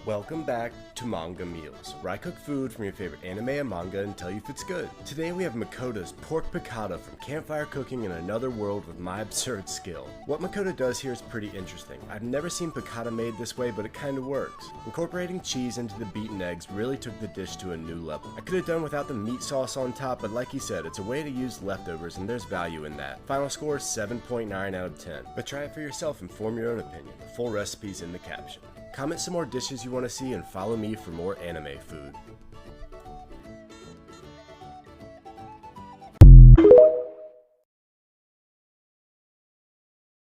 Welcome back to Manga Meals, where I cook food from your favorite anime and manga and tell you if it's good. Today we have Makoto's pork piccata from Campfire Cooking in Another World with my absurd skill. What Makoto does here is pretty interesting. I've never seen piccata made this way, but it kinda works. Incorporating cheese into the beaten eggs really took the dish to a new level. I could have done without the meat sauce on top, but like he said, it's a way to use leftovers and there's value in that. Final score is 7.9 out of 10. But try it for yourself and form your own opinion. The full recipe's in the caption. Comment some more dishes you want to see and follow me for more anime food.